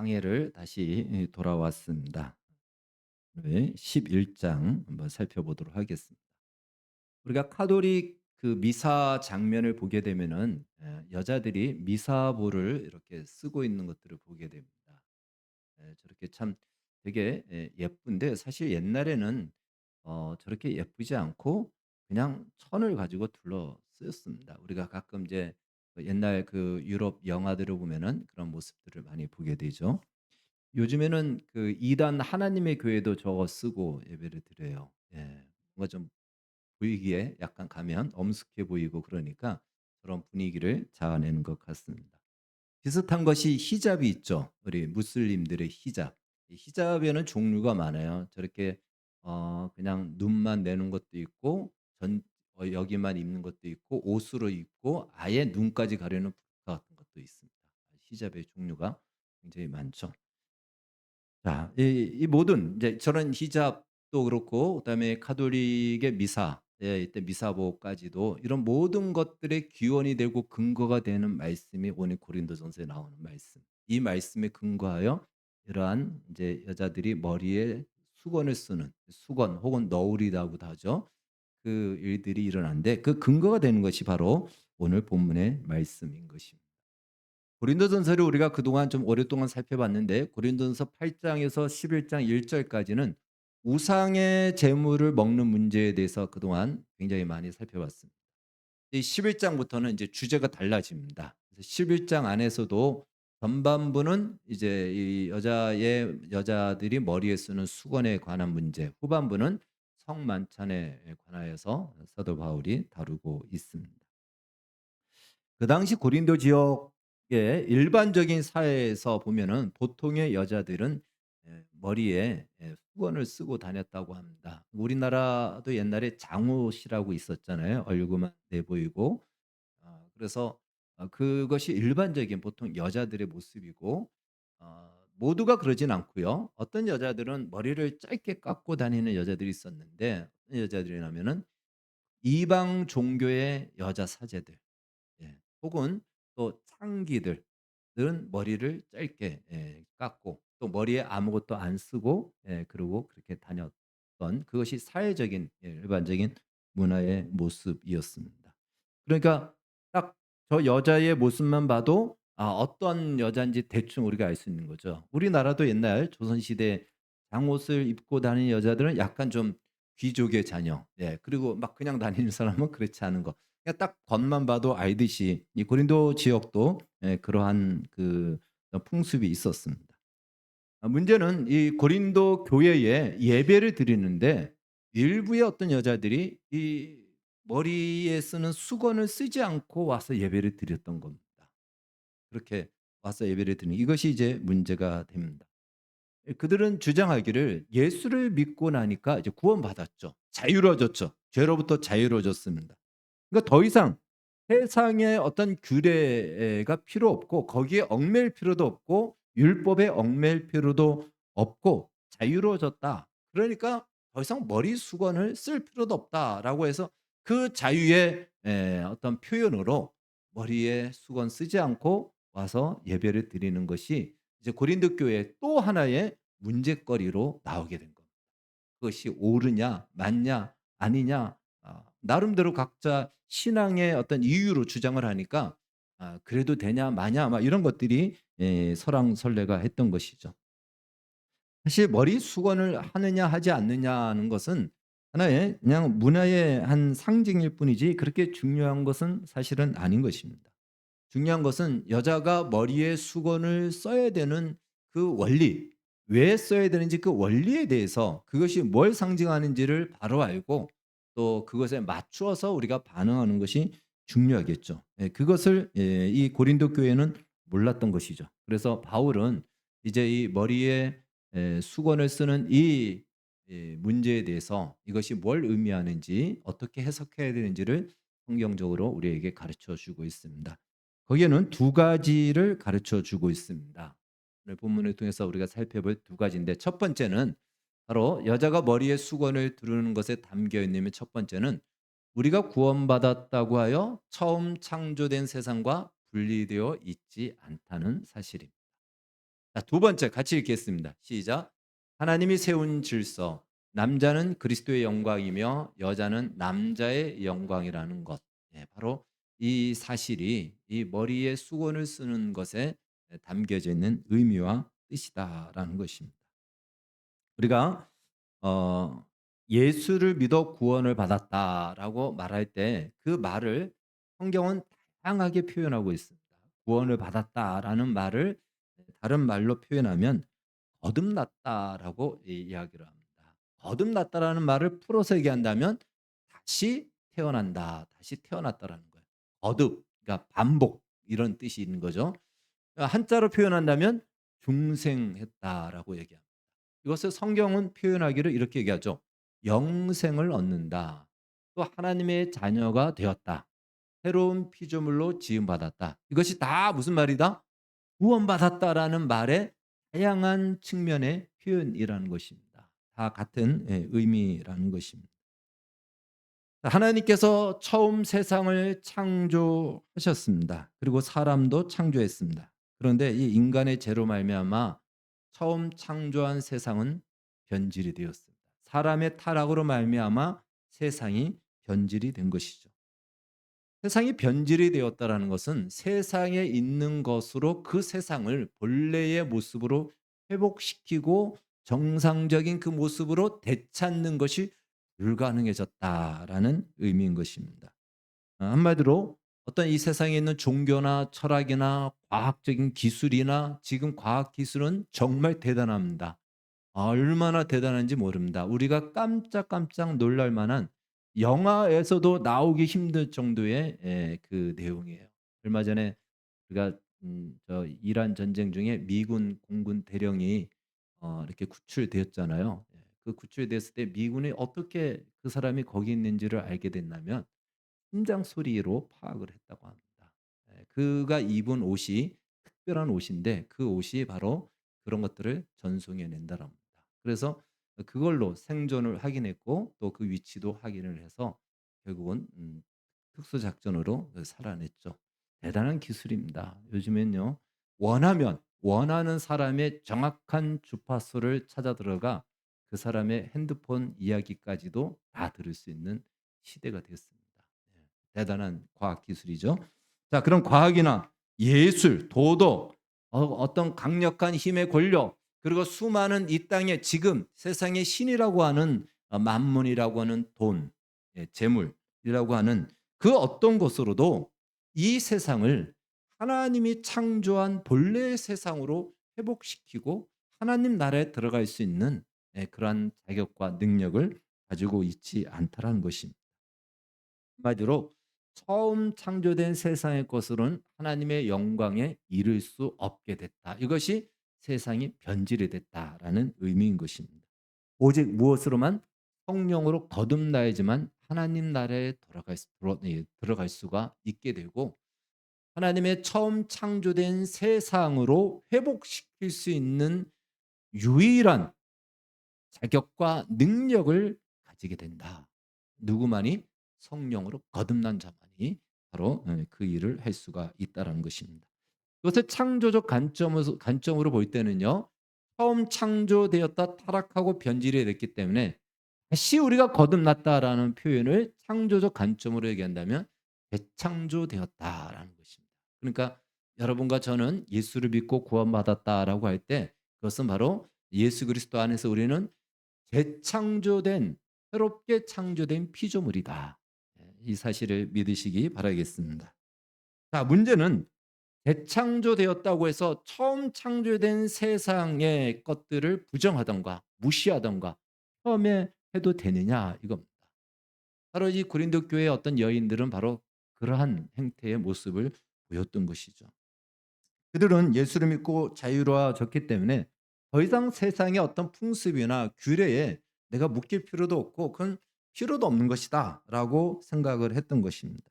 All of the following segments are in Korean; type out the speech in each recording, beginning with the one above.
강해를 다시 돌아왔습니다. 네, 11장 한번 살펴보도록 하겠습니다. 우리가 카톨릭 그 미사 장면을 보게 되면은 여자들이 미사복을 이렇게 쓰고 있는 것들을 보게 됩니다. 저렇게 참 되게 예쁜데 사실 옛날에는 저렇게 예쁘지 않고 그냥 천을 가지고 둘러 쓰였습니다. 우리가 가끔 이제 그 옛날 그 유럽 영화들을 보면은 그런 모습들을 많이 보게 되죠. 요즘에는 그 이단 하나님의 교회도 저거 쓰고 예배를 드려요. 예. 뭔가 좀 보이기에 약간 가면 엄숙해 보이고 그러니까 그런 분위기를 자아내는 것 같습니다. 비슷한 것이 히잡이 있죠. 우리 무슬림들의 히잡. 이 히잡에는 종류가 많아요. 저렇게 그냥 눈만 내는 것도 있고 전 여기만 입는 것도 있고 옷으로 입고 아예 눈까지 가리는 부르카 같은 것도 있습니다. 히잡의 종류가 굉장히 많죠. 자, 이 모든 이제 저런 히잡도 그렇고 그다음에 가톨릭의 미사, 이때 미사복까지도 이런 모든 것들의 기원이 되고 근거가 되는 말씀이 오늘 고린도전서에 나오는 말씀. 이 말씀에 근거하여 이러한 이제 여자들이 머리에 수건을 쓰는 수건 혹은 너울이라고도 하죠. 그 일들이 일어나는데 그 근거가 되는 것이 바로 오늘 본문의 말씀인 것입니다. 고린도전서를 우리가 그동안 좀 오랫동안 살펴봤는데 고린도전서 8장에서 11장 1절까지는 우상의 제물을 먹는 문제에 대해서 그동안 굉장히 많이 살펴봤습니다. 이 11장부터는 이제 주제가 달라집니다. 그래서 11장 안에서도 전반부는 이제 이 여자들이 머리에 쓰는 수건에 관한 문제, 후반부는 성만찬에 관하여서 사도 바울이 다루고 있습니다. 그 당시 고린도 지역의 일반적인 사회에서 보면은 보통의 여자들은 머리에 수건을 쓰고 다녔다고 합니다. 우리나라도 옛날에 장옷이라고 있었잖아요. 얼굴만 내보이고. 그래서 그것이 일반적인 보통 여자들의 모습이고 모두가 그러진 않고요. 어떤 여자들은 머리를 짧게 깎고 다니는 여자들이 있었는데 어떤 여자들이냐면은 이방 종교의 여자 사제들 혹은 또 창기들은 머리를 짧게 깎고 또 머리에 아무것도 안 쓰고 그러고 그렇게 다녔던 그것이 사회적인 일반적인 문화의 모습이었습니다. 그러니까 딱 저 여자의 모습만 봐도 어떤 여자인지 대충 우리가 알 수 있는 거죠. 우리나라도 옛날 조선시대 장옷을 입고 다니는 여자들은 약간 좀 귀족의 자녀 그리고 막 그냥 다니는 사람은 그렇지 않은 거. 그냥 딱 겉만 봐도 알듯이 이 고린도 지역도 그러한 그 풍습이 있었습니다. 문제는 이 고린도 교회에 예배를 드리는데 일부의 어떤 여자들이 이 머리에 쓰는 수건을 쓰지 않고 와서 예배를 드렸던 겁니다. 그렇게 와서 예배를 드리는 이것이 이제 문제가 됩니다. 그들은 주장하기를 예수를 믿고 나니까 이제 구원받았죠. 자유로워졌죠. 죄로부터 자유로워졌습니다. 그러니까 더 이상 세상의 어떤 규례가 필요 없고 거기에 얽매일 필요도 없고 율법에 얽매일 필요도 없고 자유로워졌다. 그러니까 더 이상 머리 수건을 쓸 필요도 없다라고 해서 그 자유의 어떤 표현으로 머리에 수건 쓰지 않고 와서 예배를 드리는 것이 이제 고린도 교회의 또 하나의 문제거리로 나오게 된 겁니다. 그것이 옳으냐 맞냐 아니냐 나름대로 각자 신앙의 어떤 이유로 주장을 하니까 그래도 되냐 마냐 막 이런 것들이 설왕설래가 했던 것이죠. 사실 머리 수건을 하느냐 하지 않느냐는 것은 하나의 그냥 문화의 한 상징일 뿐이지 그렇게 중요한 것은 사실은 아닌 것입니다. 중요한 것은 여자가 머리에 수건을 써야 되는 그 원리, 왜 써야 되는지 그 원리에 대해서 그것이 뭘 상징하는지를 바로 알고 또 그것에 맞추어서 우리가 반응하는 것이 중요하겠죠. 그것을 이 고린도 교회는 몰랐던 것이죠. 그래서 바울은 이제 이 머리에 수건을 쓰는 이 문제에 대해서 이것이 뭘 의미하는지 어떻게 해석해야 되는지를 성경적으로 우리에게 가르쳐 주고 있습니다. 거기에는 두 가지를 가르쳐 주고 있습니다. 오늘 본문을 통해서 우리가 살펴볼 두 가지인데 첫 번째는 바로 여자가 머리에 수건을 두르는 것에 담겨 있는 첫 번째는 우리가 구원받았다고 하여 처음 창조된 세상과 분리되어 있지 않다는 사실입니다. 자, 두 번째 같이 읽겠습니다. 시작. 하나님이 세운 질서. 남자는 그리스도의 영광이며 여자는 남자의 영광이라는 것. 예, 바로 이 사실이 이 머리에 수건을 쓰는 것에 담겨져 있는 의미와 뜻이다라는 것입니다. 우리가 어 예수를 믿어 구원을 받았다라고 말할 때 그 말을 성경은 다양하게 표현하고 있습니다. 구원을 받았다라는 말을 다른 말로 표현하면 거듭났다라고 이야기를 합니다. 거듭났다라는 말을 풀어서 얘기한다면 다시 태어난다, 다시 태어났다라는 거예요. 거듭, 그러니까 반복 이런 뜻이 있는 거죠. 한자로 표현한다면 중생했다라고 얘기합니다. 이것을 성경은 표현하기를 이렇게 얘기하죠. 영생을 얻는다. 또 하나님의 자녀가 되었다. 새로운 피조물로 지음받았다. 이것이 다 무슨 말이다? 구원받았다라는 말의 다양한 측면의 표현이라는 것입니다. 다 같은 의미라는 것입니다. 하나님께서 처음 세상을 창조하셨습니다. 그리고 사람도 창조했습니다. 그런데 이 인간의 죄로 말미암아 처음 창조한 세상은 변질이 되었습니다. 사람의 타락으로 말미암아 세상이 변질이 된 것이죠. 세상이 변질이 되었다라는 것은 세상에 있는 것으로 그 세상을 본래의 모습으로 회복시키고 정상적인 그 모습으로 되찾는 것이 불가능해졌다라는 의미인 것입니다. 한마디로 어떤 이 세상에 있는 종교나 철학이나 과학적인 기술이나 지금 과학 기술은 정말 대단합니다. 얼마나 대단한지 모릅니다. 우리가 깜짝깜짝 놀랄 만한 영화에서도 나오기 힘들 정도의 그 내용이에요. 얼마 전에 우리가 저 이란 전쟁 중에 미군 공군 대령이 이렇게 구출되었잖아요. 예. 그 구출됐을 때 미군이 어떻게 그 사람이 거기 있는지를 알게 됐냐면 심장 소리로 파악을 했다고 합니다. 예. 그가 입은 옷이 특별한 옷인데 그 옷이 바로 그런 것들을 전송해 낸다랍니다. 그래서 그걸로 생존을 확인했고 또 그 위치도 확인을 해서 결국은 특수 작전으로 살아냈죠. 대단한 기술입니다. 요즘엔요. 원하면 원하는 사람의 정확한 주파수를 찾아 들어가 그 사람의 핸드폰 이야기까지도 다 들을 수 있는 시대가 됐습니다. 예. 대단한 과학 기술이죠. 자, 그럼 과학이나 예술, 도덕, 어떤 강력한 힘의 권력, 그리고 수많은 이 땅에 지금 세상의 신이라고 하는 만문이라고 하는 돈, 예, 재물이라고 하는 그 어떤 것으로도 이 세상을 하나님이 창조한 본래의 세상으로 회복시키고 하나님 나라에 들어갈 수 있는 그러한 자격과 능력을 가지고 있지 않다라는 것입니다. 한마디로 처음 창조된 세상의 것으로는 하나님의 영광에 이를 수 없게 됐다. 이것이 세상이 변질이 됐다라는 의미인 것입니다. 오직 무엇으로만 성령으로 거듭나야지만 하나님 나라에 들어갈 수가 있게 되고 하나님의 처음 창조된 세상으로 회복시킬 수 있는 유일한 자격과 능력을 가지게 된다. 누구만이 성령으로 거듭난 자만이 바로 그 일을 할 수가 있다라는 것입니다. 이것을 창조적 관점으로 볼 때는요. 처음 창조되었다 타락하고 변질이 됐기 때문에 다시 우리가 거듭났다라는 표현을 창조적 관점으로 얘기한다면 재창조되었다라는 것입니다. 그러니까 여러분과 저는 예수를 믿고 구원받았다라고 할 때 그것은 바로 예수 그리스도 안에서 우리는 재창조된 새롭게 창조된 피조물이다. 이 사실을 믿으시기 바라겠습니다. 자, 문제는 재창조되었다고 해서 처음 창조된 세상의 것들을 부정하던가 무시하던가 폄훼해도 되느냐 이겁니다. 바로 이 고린도 교회의 어떤 여인들은 바로 그러한 행태의 모습을 보였던 것이죠. 그들은 예수를 믿고 자유로워졌기 때문에 더 이상 세상의 어떤 풍습이나 규례에 내가 묶일 필요도 없고 그건 필요도 없는 것이다라고 생각을 했던 것입니다.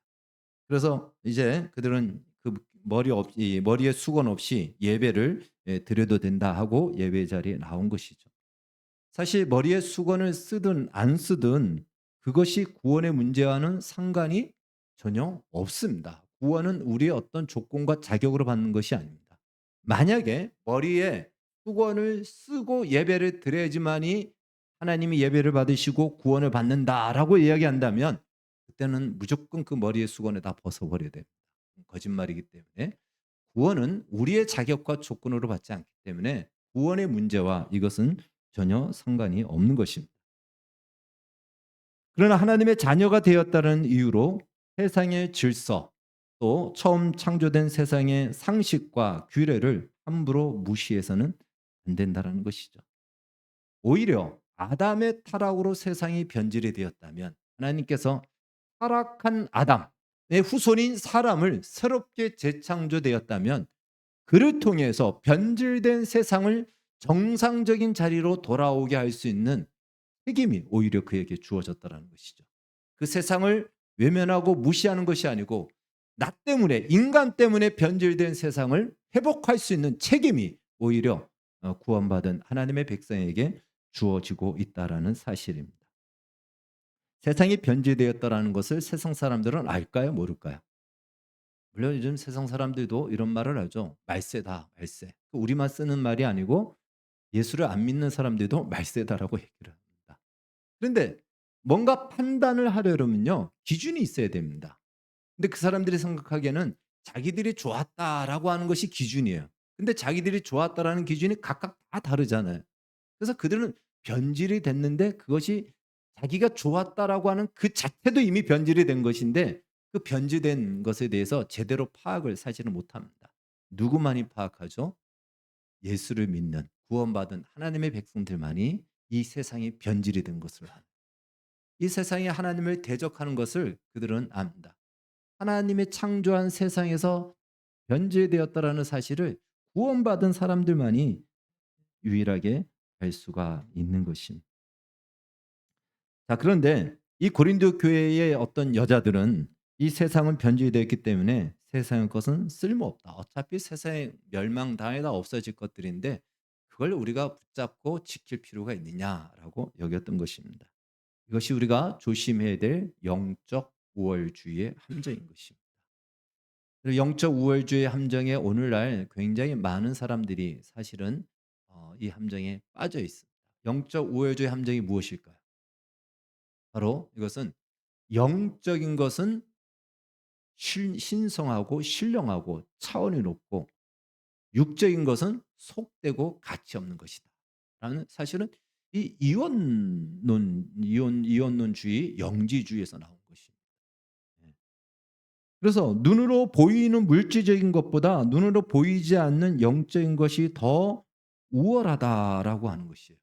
그래서 이제 그들은 그 머리에 수건 없이 예배를 드려도 된다 하고 예배 자리에 나온 것이죠. 사실 머리에 수건을 쓰든 안 쓰든 그것이 구원의 문제와는 상관이 전혀 없습니다. 구원은 우리의 어떤 조건과 자격으로 받는 것이 아닙니다. 만약에 머리에 수건을 쓰고 예배를 드려야지만이 하나님이 예배를 받으시고 구원을 받는다라고 이야기한다면 그때는 무조건 그 머리에 수건을 다 벗어버려야 돼요. 거짓말이기 때문에 구원은 우리의 자격과 조건으로 받지 않기 때문에 구원의 문제와 이것은 전혀 상관이 없는 것입니다. 그러나 하나님의 자녀가 되었다는 이유로 세상의 질서 또 처음 창조된 세상의 상식과 규례를 함부로 무시해서는 안 된다는 것이죠. 오히려 아담의 타락으로 세상이 변질이 되었다면 하나님께서 타락한 아담의 후손인 사람을 새롭게 재창조되었다면 그를 통해서 변질된 세상을 정상적인 자리로 돌아오게 할 수 있는 책임이 오히려 그에게 주어졌다는 것이죠. 그 세상을 외면하고 무시하는 것이 아니고 나 때문에 인간 때문에 변질된 세상을 회복할 수 있는 책임이 오히려 구원받은 하나님의 백성에게 주어지고 있다라는 사실입니다. 세상이 변질되었다라는 것을 세상 사람들은 알까요? 모를까요? 물론 요즘 세상 사람들도 이런 말을 하죠. 말세다, 말세. 우리만 쓰는 말이 아니고 예수를 안 믿는 사람들도 말세다라고 얘기를 합니다. 그런데 뭔가 판단을 하려면요. 기준이 있어야 됩니다. 근데 그 사람들이 생각하기에는 자기들이 좋았다라고 하는 것이 기준이에요. 근데 자기들이 좋았다라는 기준이 각각 다 다르잖아요. 그래서 그들은 변질이 됐는데 그것이 자기가 좋았다라고 하는 그 자체도 이미 변질이 된 것인데 그 변질된 것에 대해서 제대로 파악을 사실은 못합니다. 누구만이 파악하죠? 예수를 믿는 구원받은 하나님의 백성들만이 이 세상이 변질이 된 것을 압니다. 이 세상이 하나님을 대적하는 것을 그들은 압니다. 하나님의 창조한 세상에서 변질되었다라는 사실을 구원받은 사람들만이 유일하게 알 수가 있는 것입니다. 자, 그런데 이 고린도 교회의 어떤 여자들은 이 세상은 변질되었기 때문에 세상의 것은 쓸모없다. 어차피 세상에 멸망당해다 없어질 것들인데 그걸 우리가 붙잡고 지킬 필요가 있느냐라고 여겼던 것입니다. 이것이 우리가 조심해야 될 영적 우월주의의 함정인 것입니다. 그리고 영적 우월주의 함정에 오늘날 굉장히 많은 사람들이 사실은 이 함정에 빠져 있습니다. 영적 우월주의 함정이 무엇일까요? 바로 이것은 영적인 것은 신성하고 신령하고 차원이 높고 육적인 것은 속되고 가치 없는 것이다. 라는 사실은 이 이원론주의, 영지주의에서 나온 것입니다. 예. 그래서 눈으로 보이는 물질적인 것보다 눈으로 보이지 않는 영적인 것이 더 우월하다라고 하는 것이에요.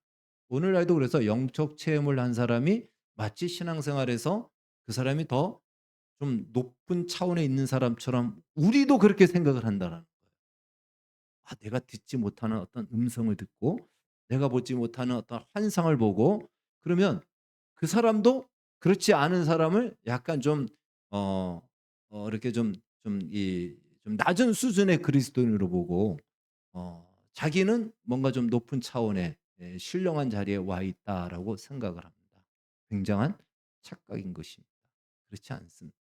오늘날도 그래서 영적 체험을 한 사람이 마치 신앙생활에서 그 사람이 더 좀 높은 차원에 있는 사람처럼 우리도 그렇게 생각을 한다라는 거예요. 내가 듣지 못하는 어떤 음성을 듣고 내가 보지 못하는 어떤 환상을 보고 그러면 그 사람도 그렇지 않은 사람을 약간 좀 어 이렇게 좀 낮은 수준의 그리스도인으로 보고 자기는 뭔가 좀 높은 차원의 신령한 자리에 와 있다라고 생각을 합니다. 굉장한 착각인 것입니다. 그렇지 않습니다.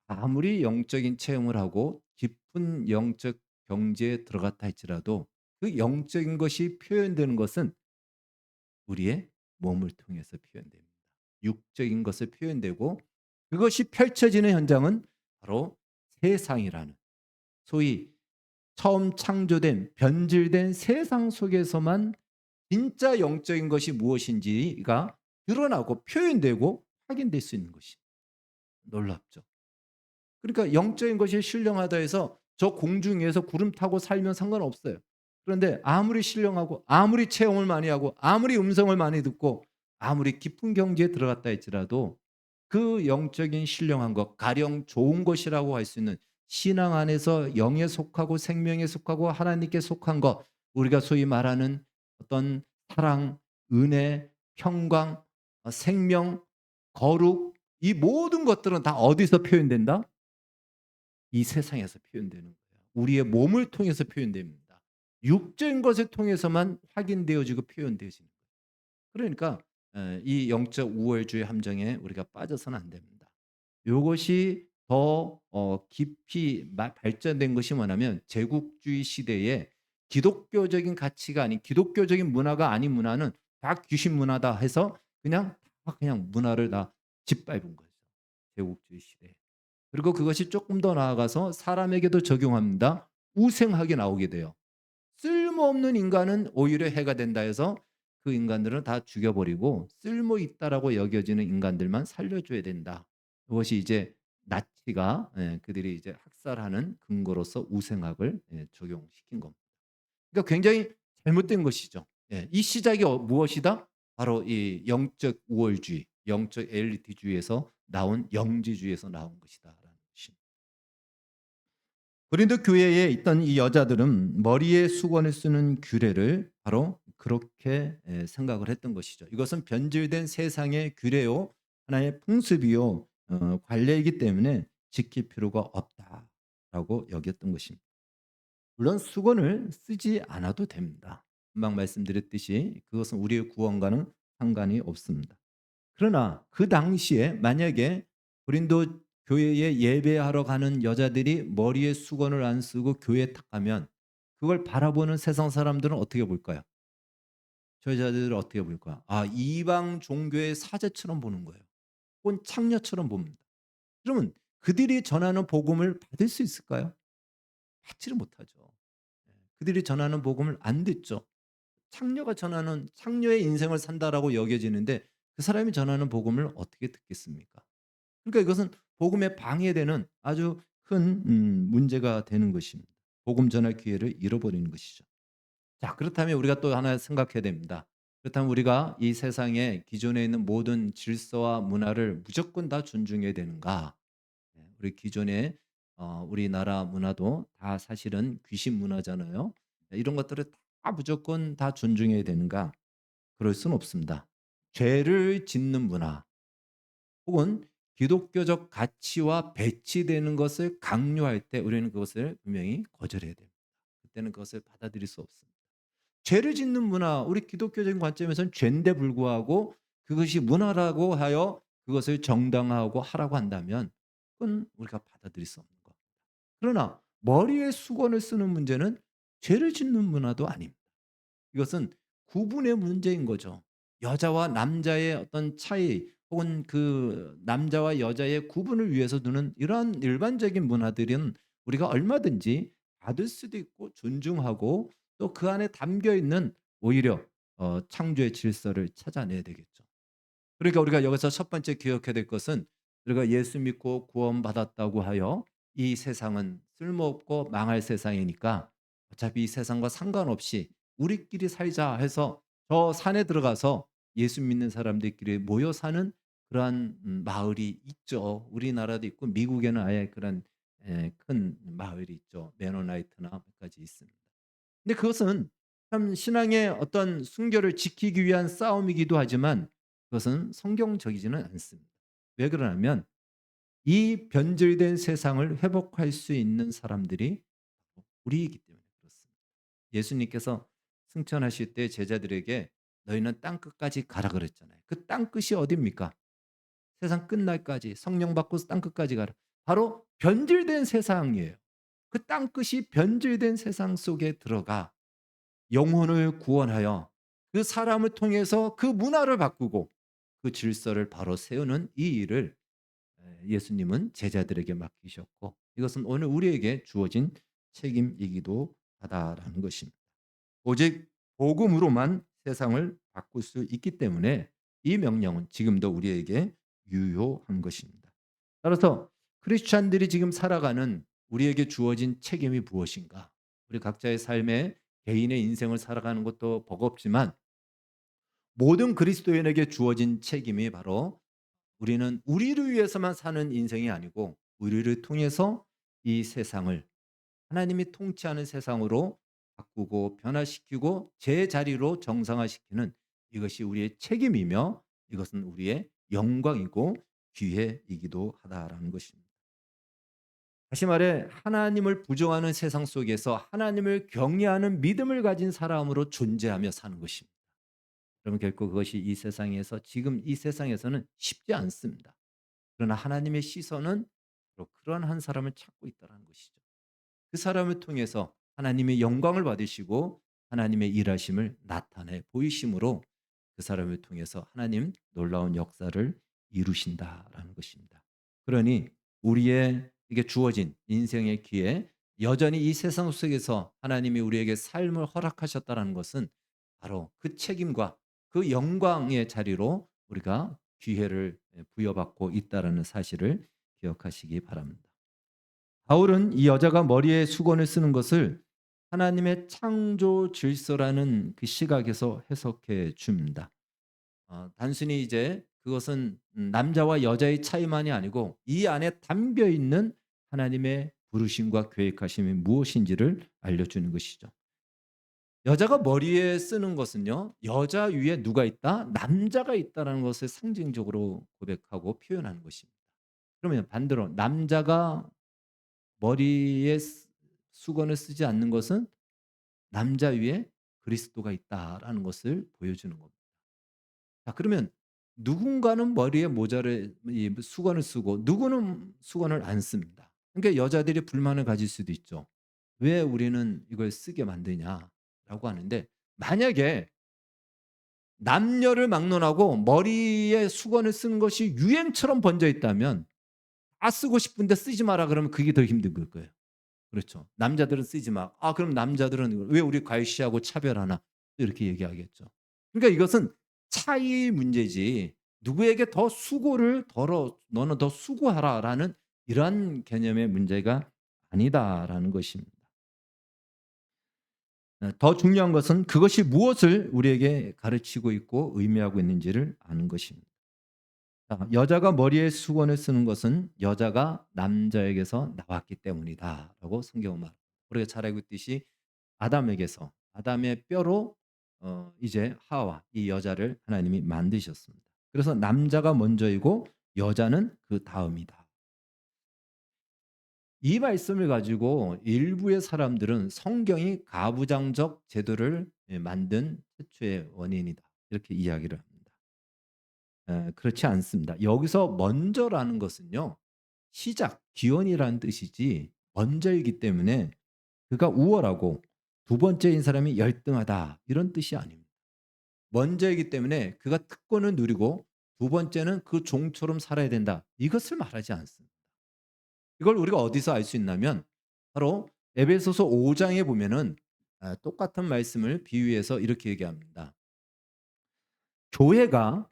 아무리 영적인 체험을 하고 깊은 영적 경지에 들어갔다 할지라도 그 영적인 것이 표현되는 것은 우리의 몸을 통해서 표현됩니다. 육적인 것을 표현되고 그것이 펼쳐지는 현장은 바로 세상이라는 소위 처음 창조된 변질된 세상 속에서만 진짜 영적인 것이 무엇인지가 드러나고 표현되고 확인될 수 있는 것이 놀랍죠. 그러니까 영적인 것이 신령하다 해서 저 공중에서 구름 타고 살면 상관없어요. 그런데 아무리 신령하고 아무리 체험을 많이 하고 아무리 음성을 많이 듣고 아무리 깊은 경지에 들어갔다 할지라도 그 영적인 신령한 것, 가령 좋은 것이라고 할 수 있는 신앙 안에서 영에 속하고 생명에 속하고 하나님께 속한 것, 우리가 소위 말하는 어떤 사랑, 은혜, 평강, 생명, 거룩, 이 모든 것들은 다 어디서 표현된다? 이 세상에서 표현되는 거예요. 우리의 몸을 통해서 표현됩니다. 육적인 것을 통해서만 확인되어지고 표현되어지는 거예요. 그러니까 이 영적 우월주의 함정에 우리가 빠져서는 안 됩니다. 요것이 더 깊이 발전된 것이 뭐냐면 제국주의 시대에 기독교적인 가치가 아닌 기독교적인 문화가 아닌 문화는 다 귀신 문화다 해서 그냥 문화를 다 짓밟은 거죠. 제국주의 시대에. 그리고 그것이 조금 더 나아가서 사람에게도 적용합니다. 우생학이 나오게 돼요. 쓸모없는 인간은 오히려 해가 된다 해서 그 인간들은 다 죽여버리고 쓸모 있다라고 여겨지는 인간들만 살려줘야 된다. 그것이 이제 나치가 그들이 이제 학살하는 근거로서 우생학을 적용시킨 겁니다. 그러니까 굉장히 잘못된 것이죠. 예. 이 시작이 무엇이다? 바로 이 영적 우월주의, 영적 엘리트주의에서 나온 영지주의에서 나온 것이다라는 것입니다. 고린도 교회에 있던 이 여자들은 머리에 수건을 쓰는 규례를 바로 그렇게 생각을 했던 것이죠. 이것은 변질된 세상의 규례요, 하나의 풍습이요, 관례이기 때문에 지킬 필요가 없다라고 여겼던 것입니다. 물론 수건을 쓰지 않아도 됩니다. 금방 말씀드렸듯이 그것은 우리의 구원과는 상관이 없습니다. 그러나 그 당시에 만약에 고린도 교회에 예배하러 가는 여자들이 머리에 수건을 안 쓰고 교회에 탁 가면 그걸 바라보는 세상 사람들은 어떻게 볼까요? 저 여자들을 어떻게 볼까요? 아, 이방 종교의 사제처럼 보는 거예요. 혹은 창녀처럼 봅니다. 그러면 그들이 전하는 복음을 받을 수 있을까요? 받지를 못하죠. 그들이 전하는 복음을 안 듣죠. 창녀가 전하는 창녀의 인생을 산다라고 여겨지는데 그 사람이 전하는 복음을 어떻게 듣겠습니까? 그러니까 이것은 복음에 방해되는 아주 큰 문제가 되는 것입니다. 복음 전할 기회를 잃어버리는 것이죠. 자, 그렇다면 우리가 또 하나 생각해야 됩니다. 그렇다면 우리가 이 세상에 기존에 있는 모든 질서와 문화를 무조건 다 존중해야 되는가? 우리 기존의 우리나라 문화도 다 사실은 귀신 문화잖아요. 이런 것들을 다 무조건 다 존중해야 되는가? 그럴 수는 없습니다. 죄를 짓는 문화 혹은 기독교적 가치와 배치되는 것을 강요할 때 우리는 그것을 분명히 거절해야 됩니다. 그때는 그것을 받아들일 수 없습니다. 죄를 짓는 문화, 우리 기독교적인 관점에서는 죄인데 불구하고 그것이 문화라고 하여 그것을 정당화하고 하라고 한다면 그건 우리가 받아들일 수 없는 겁니다. 그러나 머리에 수건을 쓰는 문제는 죄를 짓는 문화도 아닙니다. 이것은 구분의 문제인 거죠. 여자와 남자의 어떤 차이 혹은 그 남자와 여자의 구분을 위해서 두는 이러한 일반적인 문화들은 우리가 얼마든지 받을 수도 있고 존중하고 또 그 안에 담겨 있는 오히려 창조의 질서를 찾아내야 되겠죠. 그러니까 우리가 여기서 첫 번째 기억해야 될 것은 우리가 예수 믿고 구원받았다고 하여 이 세상은 쓸모없고 망할 세상이니까 어차피 이 세상과 상관없이 우리끼리 살자 해서 저 산에 들어가서 예수 믿는 사람들끼리 모여 사는 그러한 마을이 있죠. 우리나라도 있고 미국에는 아예 그런 큰 마을이 있죠. 메노나이트나 몇 가지 있습니다. 근데 그것은 참 신앙의 어떤 순결을 지키기 위한 싸움이기도 하지만 그것은 성경적이지는 않습니다. 왜 그러냐면 이 변질된 세상을 회복할 수 있는 사람들이 우리이기 때문에 그렇습니다. 예수님께서 승천하실 때 제자들에게 너희는 땅 끝까지 가라 그랬잖아요. 그 땅 끝이 어디입니까? 세상 끝날까지 성령 받고 땅 끝까지 가라. 바로 변질된 세상이에요. 그 땅 끝이 변질된 세상 속에 들어가 영혼을 구원하여 그 사람을 통해서 그 문화를 바꾸고 그 질서를 바로 세우는 이 일을 예수님은 제자들에게 맡기셨고 이것은 오늘 우리에게 주어진 책임이기도 하다라는 것입니다. 오직 복음으로만 세상을 바꿀 수 있기 때문에 이 명령은 지금도 우리에게 유효한 것입니다. 따라서 크리스찬들이 지금 살아가는 우리에게 주어진 책임이 무엇인가? 우리 각자의 삶에 개인의 인생을 살아가는 것도 버겁지만 모든 그리스도인에게 주어진 책임이 바로 우리는 우리를 위해서만 사는 인생이 아니고 우리를 통해서 이 세상을 하나님이 통치하는 세상으로 바꾸고 변화시키고 제자리로 정상화시키는 이것이 우리의 책임이며 이것은 우리의 영광이고 기회이기도 하다라는 것입니다. 다시 말해 하나님을 부정하는 세상 속에서 하나님을 경외하는 믿음을 가진 사람으로 존재하며 사는 것입니다. 그러면 결코 그것이 이 세상에서 지금 이 세상에서는 쉽지 않습니다. 그러나 하나님의 시선은 바로 그런 한 사람을 찾고 있다는 것이죠. 그 사람을 통해서 하나님의 영광을 받으시고 하나님의 일하심을 나타내 보이심으로 그 사람을 통해서 하나님 놀라운 역사를 이루신다라는 것입니다. 그러니 우리의 이게 주어진 인생의 기회, 여전히 이 세상 속에서 하나님이 우리에게 삶을 허락하셨다는 것은 바로 그 책임과 그 영광의 자리로 우리가 기회를 부여받고 있다라는 사실을 기억하시기 바랍니다. 바울은 이 여자가 머리에 수건을 쓰는 것을 하나님의 창조 질서라는 그 시각에서 해석해 줍니다. 단순히 이제 그것은 남자와 여자의 차이만이 아니고 이 안에 담겨 있는 하나님의 부르심과 계획하심이 무엇인지를 알려주는 것이죠. 여자가 머리에 쓰는 것은요, 여자 위에 누가 있다? 남자가 있다는 것을 상징적으로 고백하고 표현하는 것입니다. 그러면 반대로 남자가 머리에 수건을 쓰지 않는 것은 남자 위에 그리스도가 있다라는 것을 보여주는 겁니다. 자, 그러면 누군가는 머리에 모자를 이 수건을 쓰고 누구는 수건을 안 씁니다. 그러니까 여자들이 불만을 가질 수도 있죠. "왜 우리는 이걸 쓰게 만드냐?"라고 하는데, 만약에 남녀를 막론하고 머리에 수건을 쓰는 것이 유행처럼 번져 있다면 다 쓰고 싶은데 "쓰지 마라." 그러면 그게 더 힘든 걸 거예요. 그렇죠. 남자들은 쓰지 마. 아, 그럼 남자들은 왜 우리 과시하고 차별하나? 이렇게 얘기하겠죠. 그러니까 이것은 차이의 문제지 누구에게 더 수고를 덜어 너는 더 수고하라라는 이러한 개념의 문제가 아니다라는 것입니다. 더 중요한 것은 그것이 무엇을 우리에게 가르치고 있고 의미하고 있는지를 아는 것입니다. 자, 여자가 머리에 수건을 쓰는 것은 여자가 남자에게서 나왔기 때문이다라고 성경은 말합니다. 우리가 잘 알고 있듯이 아담에게서 아담의 뼈로 이제 하와 이 여자를 하나님이 만드셨습니다. 그래서 남자가 먼저이고 여자는 그 다음이다. 이 말씀을 가지고 일부의 사람들은 성경이 가부장적 제도를 만든 최초의 원인이다, 이렇게 이야기를 합니다. 그렇지 않습니다. 여기서 먼저라는 것은요, 시작, 기원이라는 뜻이지 먼저이기 때문에 그가 우월하고 두 번째인 사람이 열등하다 이런 뜻이 아닙니다. 먼저이기 때문에 그가 특권을 누리고 두 번째는 그 종처럼 살아야 된다, 이것을 말하지 않습니다. 이걸 우리가 어디서 알 수 있냐면 바로 에베소서 5 장에 보면은 똑같은 말씀을 비유해서 이렇게 얘기합니다. 교회가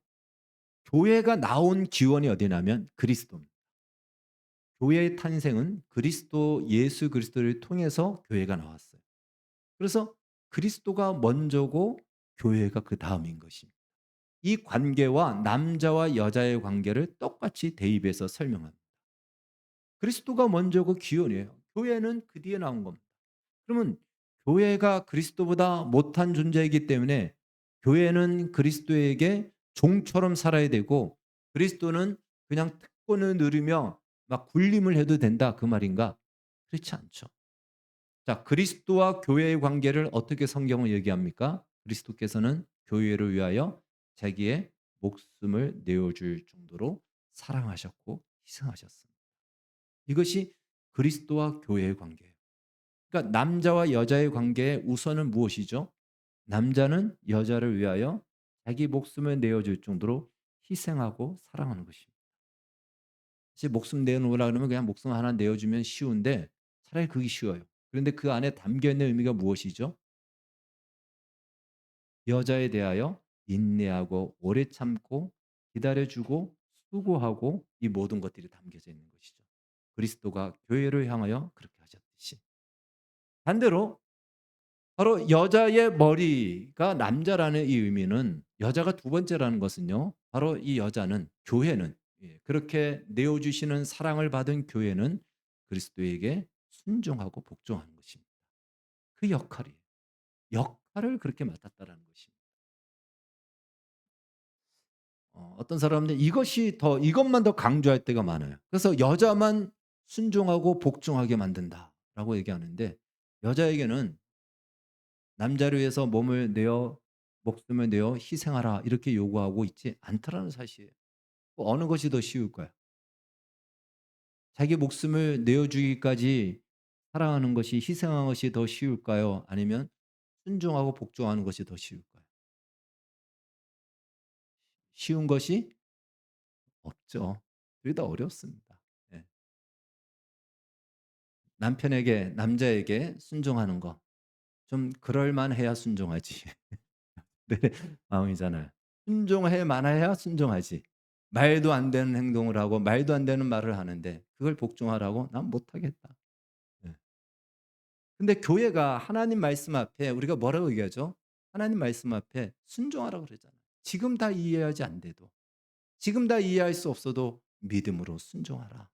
나온 기원이 어디냐면 그리스도입니다. 교회의 탄생은 그리스도 예수 그리스도를 통해서 교회가 나왔어요. 그래서 그리스도가 먼저고 교회가 그다음인 것입니다. 이 관계와 남자와 여자의 관계를 똑같이 대입해서 설명합니다. 그리스도가 먼저고 기원이에요. 교회는 그 뒤에 나온 겁니다. 그러면 교회가 그리스도보다 못한 존재이기 때문에 교회는 그리스도에게 종처럼 살아야 되고 그리스도는 그냥 특권을 누리며 막 군림을 해도 된다, 그 말인가? 그렇지 않죠. 자, 그리스도와 교회의 관계를 어떻게 성경은 얘기합니까? 그리스도께서는 교회를 위하여 자기의 목숨을 내어줄 정도로 사랑하셨고 희생하셨습니다. 이것이 그리스도와 교회의 관계예요. 그러니까 남자와 여자의 관계의 우선은 무엇이죠? 남자는 여자를 위하여 자기 목숨을 내어줄 정도로 희생하고 사랑하는 것입니다. 사실 목숨 내놓으라 그러면 그냥 목숨 하나 내어주면 쉬운데 차라리 그게 쉬워요. 그런데 그 안에 담겨 있는 의미가 무엇이죠? 여자에 대하여 인내하고 오래 참고 기다려주고 수고하고 이 모든 것들이 담겨져 있는 것이죠. 그리스도가 교회를 향하여 그렇게 하셨듯이. 반대로 바로 여자의 머리가 남자라는 이 의미는 여자가 두 번째라는 것은요, 바로 이 여자는 교회는 그렇게 내어주시는 사랑을 받은 교회는 그리스도에게 순종하고 복종하는 것입니다. 그 역할이에요. 역할을 그렇게 맡았다라는 것입니다. 어떤 사람들은 이것만 더 강조할 때가 많아요. 그래서 여자만 순종하고 복종하게 만든다라고 얘기하는데, 여자에게는 남자를 위해서 목숨을 내어 희생하라 이렇게 요구하고 있지 않다라는 사실이에요. 어느 것이 더 쉬울까요? 자기 목숨을 내어 주기까지 사랑하는 것이 희생하는 것이 더 쉬울까요? 아니면 순종하고 복종하는 것이 더 쉬울까요? 쉬운 것이 없죠. 그게 더 어렵습니다. 예. 남자에게 순종하는 거 좀 그럴 만해야 순종하지. 네. 마음이잖아요. 순종할 만해야 순종하지. 말도 안 되는 행동을 하고 말도 안 되는 말을 하는데 그걸 복종하라고? 난 못하겠다. 예. 근데 교회가 하나님 말씀 앞에 우리가 뭐라고 얘기하죠? 하나님 말씀 앞에 순종하라고 그러잖아요. 지금 다 이해하지 안 돼도. 지금 다 이해할 수 없어도 믿음으로 순종하라.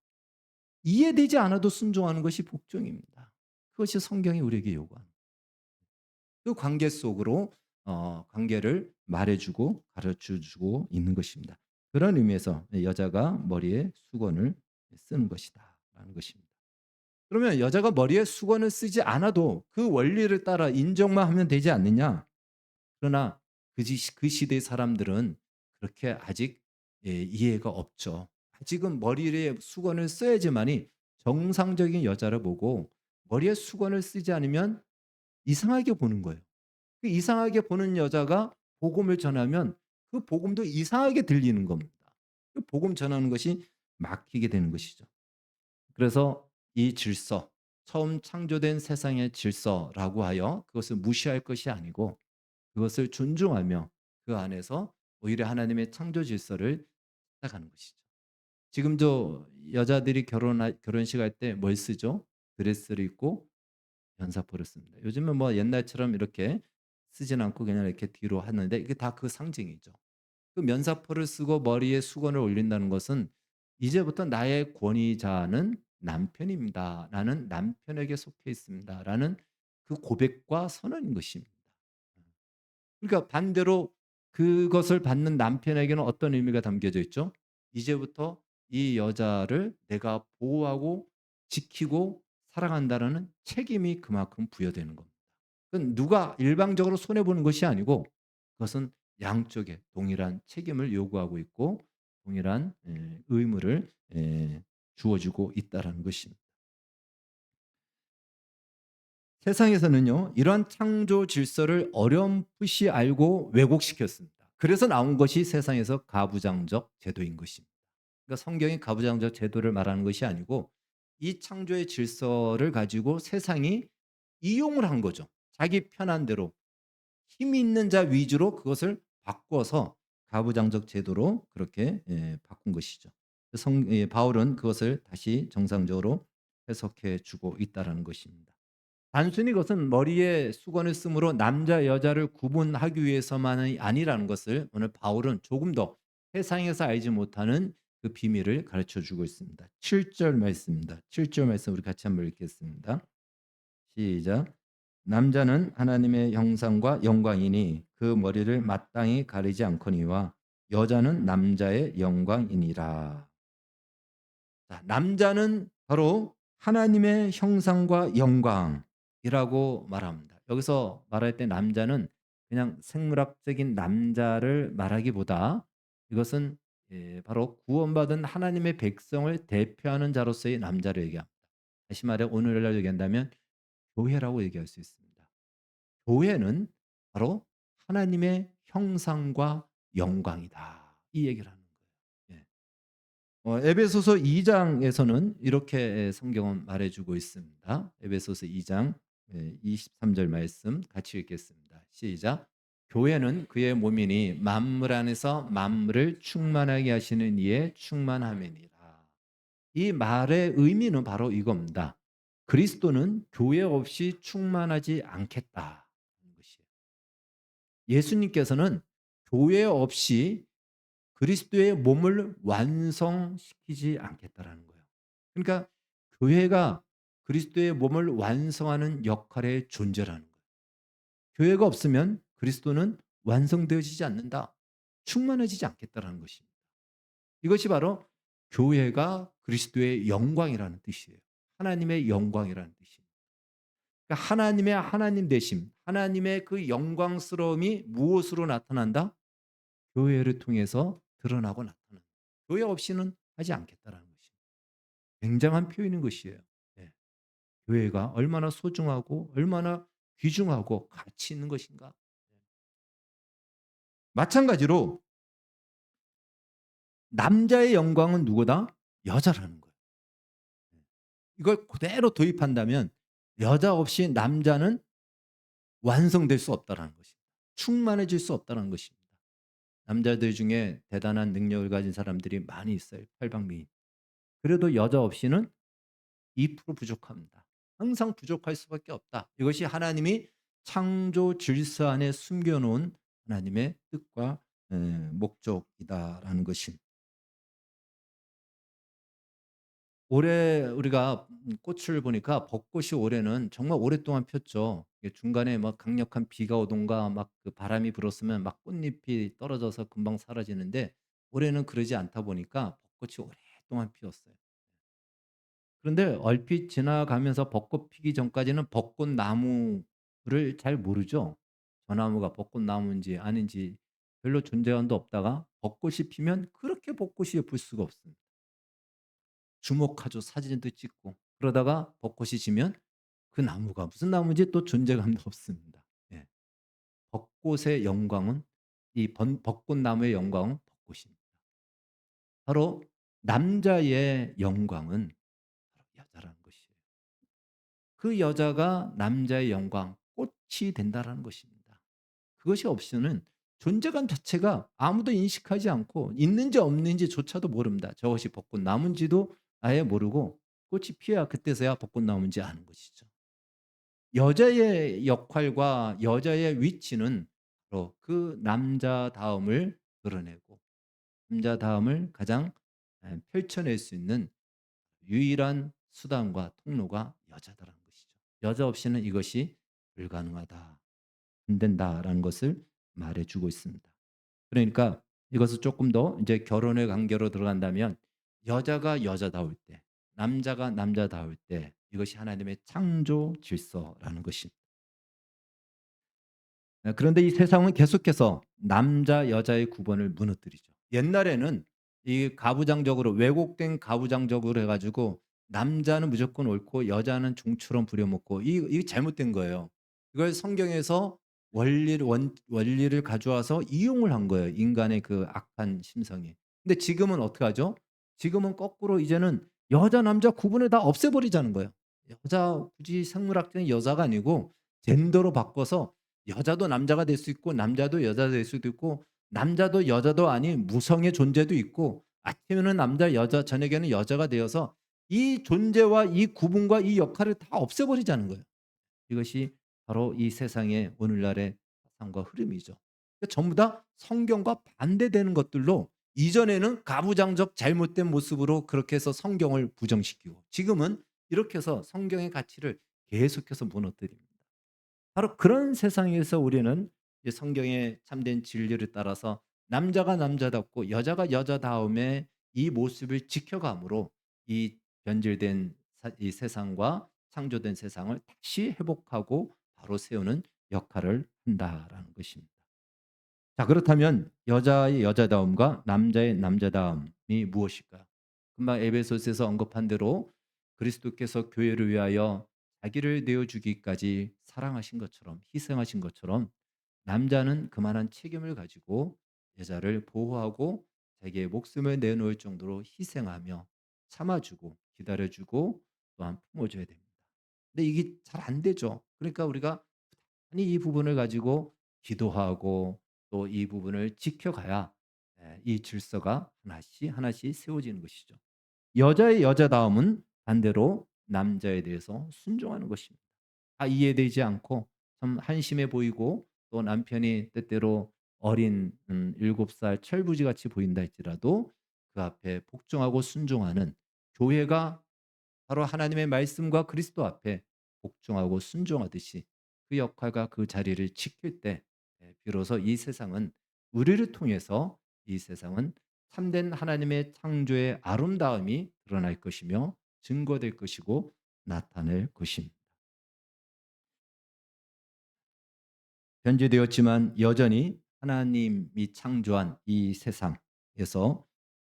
이해되지 않아도 순종하는 것이 복종입니다. 그것이 성경이 우리에게 요구하는 그 관계 속으로 관계를 말해주고 가르쳐주고 있는 것입니다. 그런 의미에서 여자가 머리에 수건을 쓰는 것이다라는 것입니다. 그러면 여자가 머리에 수건을 쓰지 않아도 그 원리를 따라 인정만 하면 되지 않느냐? 그러나 그 시대 사람들은 그렇게 아직 이해가 없죠. 아직은 머리에 수건을 써야지만이 정상적인 여자를 보고 머리에 수건을 쓰지 않으면 이상하게 보는 거예요. 그 이상하게 보는 여자가 복음을 전하면 그 복음도 이상하게 들리는 겁니다. 그 복음 전하는 것이 막히게 되는 것이죠. 그래서 이 질서, 처음 창조된 세상의 질서라고 하여 그것을 무시할 것이 아니고 그것을 존중하며 그 안에서 오히려 하나님의 창조 질서를 찾아가는 것이죠. 지금도 여자들이 결혼식 할 때 뭘 쓰죠? 드레스를 입고 연사포를 씁니다. 요즘은 뭐 옛날처럼 이렇게 쓰진 않고 그냥 이렇게 뒤로 하는데 이게 다 그 상징이죠. 그 면사포를 쓰고 머리에 수건을 올린다는 것은 이제부터 나의 권위자는 남편입니다. 나는 남편에게 속해 있습니다. 라는 그 고백과 선언인 것입니다. 그러니까 반대로 그것을 받는 남편에게는 어떤 의미가 담겨져 있죠? 이제부터 이 여자를 내가 보호하고 지키고 사랑한다라는 책임이 그만큼 부여되는 겁니다. 그건 누가 일방적으로 손해 보는 것이 아니고 그것은 양쪽에 동일한 책임을 요구하고 있고 동일한 의무를 주어주고 있다라는 것입니다. 세상에서는요, 이러한 창조 질서를 어렴풋이 알고 왜곡시켰습니다. 그래서 나온 것이 세상에서 가부장적 제도인 것입니다. 그러니까 성경이 가부장적 제도를 말하는 것이 아니고 이 창조의 질서를 가지고 세상이 이용을 한 거죠. 자기 편한 대로 힘 있는 자 위주로 그것을 바꿔서 가부장적 제도로 그렇게 바꾼 것이죠. 바울은 그것을 다시 정상적으로 해석해 주고 있다라는 것입니다. 단순히 그것은 머리에 수건을 쓰므로 남자 여자를 구분하기 위해서만이 아니라는 것을 오늘 바울은 조금 더 세상에서 알지 못하는 그 비밀을 가르쳐 주고 있습니다. 7절 말씀입니다. 7절 말씀 우리 같이 한번 읽겠습니다. 시작. 남자는 하나님의 형상과 영광이니 그 머리를 마땅히 가리지 않거니와 여자는 남자의 영광이니라. 자, 남자는 바로 하나님의 형상과 영광이라고 말합니다. 여기서 말할 때 남자는 그냥 생물학적인 남자를 말하기보다 이것은 바로 구원받은 하나님의 백성을 대표하는 자로서의 남자를 얘기합니다. 다시 말해 오늘날 얘기한다면 교회라고 얘기할 수 있습니다. 교회는 바로 하나님의 형상과 영광이다. 이 얘기를 하는 거예요. 예. 에베소서 2장에서는 이렇게 성경은 말해주고 있습니다. 에베소서 2장 23절 말씀 같이 읽겠습니다. 시작. 교회는 그의 몸이니 만물 안에서 만물을 충만하게 하시는 이의 충만함이니라. 이 말의 의미는 바로 이겁니다. 그리스도는 교회 없이 충만하지 않겠다. 것이에요. 예수님께서는 교회 없이 그리스도의 몸을 완성시키지 않겠다라는 거예요. 그러니까 교회가 그리스도의 몸을 완성하는 역할의 존재라는 거예요. 교회가 없으면 그리스도는 완성되어지지 않는다. 충만해지지 않겠다라는 것입니다. 이것이 바로 교회가 그리스도의 영광이라는 뜻이에요. 하나님의 영광이라는 뜻입니다. 그러니까 하나님의 하나님 되심, 하나님의 그 영광스러움이 무엇으로 나타난다? 교회를 통해서 드러나고 나타난다. 교회 없이는 하지 않겠다라는 것입니다. 굉장한 표현인 것이에요. 예. 교회가 얼마나 소중하고 얼마나 귀중하고 가치 있는 것인가. 마찬가지로 남자의 영광은 누구다? 여자라는 거예요. 이걸 그대로 도입한다면 여자 없이 남자는 완성될 수 없다라는 것입니다. 충만해질 수 없다는 것입니다. 남자들 중에 대단한 능력을 가진 사람들이 많이 있어요. 팔방미인. 그래도 여자 없이는 2% 부족합니다. 항상 부족할 수밖에 없다. 이것이 하나님이 창조 질서 안에 숨겨놓은 하나님의 뜻과 목적이다라는 것입니다. 올해 우리가 꽃을 보니까 벚꽃이 올해는 정말 오랫동안 폈죠. 이게 중간에 막 강력한 비가 오던가 막 그 바람이 불었으면 막 꽃잎이 떨어져서 금방 사라지는데 올해는 그러지 않다 보니까 벚꽃이 오랫동안 피었어요. 그런데 얼핏 지나가면서 벚꽃 피기 전까지는 벚꽃나무를 잘 모르죠. 저 나무가 벚꽃나무인지 아닌지 별로 존재감도 없다가 벚꽃이 피면 그렇게 벚꽃이 예쁠 수가 없습니다. 주목하죠. 사진도 찍고. 그러다가 벚꽃이 지면 그 나무가 무슨 나무인지 또 존재감도 없습니다. 예. 벚꽃의 영광은 벚꽃나무의 영광은 벚꽃입니다. 바로 남자의 영광은 바로 여자라는 것이에요. 그 여자가 남자의 영광, 꽃이 된다라는 것입니다. 그것이 없이는 존재감 자체가 아무도 인식하지 않고 있는지 없는지조차도 모릅니다. 저것이 벚꽃나무인지도 아예 모르고 꽃이 피어야 그때서야 벚꽃나무인지 아는 것이죠. 여자의 역할과 여자의 위치는 바로 그 남자다움을 드러내고 남자다움을 가장 펼쳐낼 수 있는 유일한 수단과 통로가 여자다라는 것이죠. 여자 없이는 이것이 불가능하다. 안 된다라는 것을 말해 주고 있습니다. 그러니까 이것을 조금 더 이제 결혼의 관계로 들어간다면 여자가 여자다울 때, 남자가 남자다울 때 이것이 하나님의 창조 질서라는 것입니다. 그런데 이 세상은 계속해서 남자 여자의 구분을 무너뜨리죠. 옛날에는 이 가부장적으로 왜곡된 가부장적으로 해 가지고 남자는 무조건 옳고 여자는 종처럼 부려먹고 이게 잘못된 거예요. 이걸 성경에서 원리를 가져와서 이용을 한 거예요, 인간의 그 악한 심성이. 근데 지금은 어떻게 하죠? 지금은 거꾸로 이제는 여자 남자 구분을 다 없애버리자는 거예요. 여자 굳이 생물학적인 여자가 아니고 젠더로 바꿔서 여자도 남자가 될 수 있고 남자도 여자가 될 수도 있고 남자도 여자도 아닌 무성의 존재도 있고 아침에는 남자, 여자, 저녁에는 여자가 되어서 이 존재와 이 구분과 이 역할을 다 없애버리자는 거예요. 이것이 바로 이 세상의 오늘날의 사상과 흐름이죠. 그러니까 전부 다 성경과 반대되는 것들로 이전에는 가부장적 잘못된 모습으로 그렇게 해서 성경을 부정시키고 지금은 이렇게 해서 성경의 가치를 계속해서 무너뜨립니다. 바로 그런 세상에서 우리는 이 성경의 참된 진리를 따라서 남자가 남자답고 여자가 여자다움의 이 모습을 지켜감으로 이 변질된 이 세상과 창조된 세상을 다시 회복하고 바로 세우는 역할을 한다라는 것입니다. 자, 그렇다면 여자의 여자다움과 남자의 남자다움이 무엇일까요? 금방 에베소서에서 언급한 대로 그리스도께서 교회를 위하여 자기를 내어 주기까지 사랑하신 것처럼 희생하신 것처럼 남자는 그만한 책임을 가지고 여자를 보호하고 자기의 목숨을 내놓을 정도로 희생하며 참아주고 기다려주고 또한 품어줘야 됩니다. 근데 이게 잘 안 되죠. 그러니까 우리가 아니 이 부분을 가지고 기도하고 또 이 부분을 지켜가야 이 질서가 하나씩 하나씩 세워지는 것이죠. 여자의 여자다움은 반대로 남자에 대해서 순종하는 것입니다. 이해되지 않고 참 한심해 보이고 또 남편이 때때로 어린 7살 철부지같이 보인다 할지라도 그 앞에 복종하고 순종하는 교회가 바로 하나님의 말씀과 그리스도 앞에 복종하고 순종하듯이 그 역할과 그 자리를 지킬 때 비로소 이 세상은 우리를 통해서 이 세상은 참된 하나님의 창조의 아름다움이 드러날 것이며 증거될 것이고 나타낼 것입니다. 변질되었지만 여전히 하나님이 창조한 이 세상에서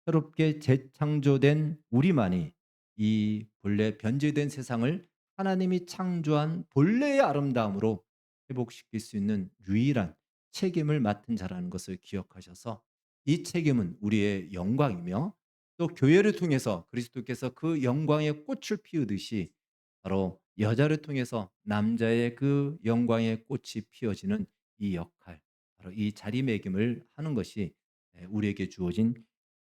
새롭게 재창조된 우리만이 이 본래 변질된 세상을 하나님이 창조한 본래의 아름다움으로 회복시킬 수 있는 유일한 책임을 맡은 자라는 것을 기억하셔서 이 책임은 우리의 영광이며 또 교회를 통해서 그리스도께서 그 영광의 꽃을 피우듯이 바로 여자를 통해서 남자의 그 영광의 꽃이 피어지는 이 역할, 바로 이 자리매김을 하는 것이 우리에게 주어진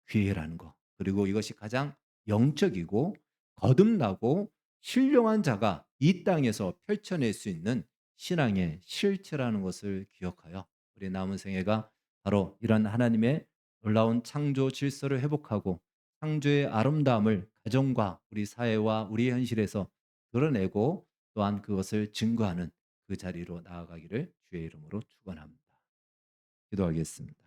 기회라는 것. 그리고 이것이 가장 영적이고 거듭나고 신령한 자가 이 땅에서 펼쳐낼 수 있는 신앙의 실체라는 것을 기억하여 우리 남은 생애가 바로 이런 하나님의 놀라운 창조 질서를 회복하고 창조의 아름다움을 가정과 우리 사회와 우리 현실에서 드러내고 또한 그것을 증거하는 그 자리로 나아가기를 주의 이름으로 축원합니다. 기도하겠습니다.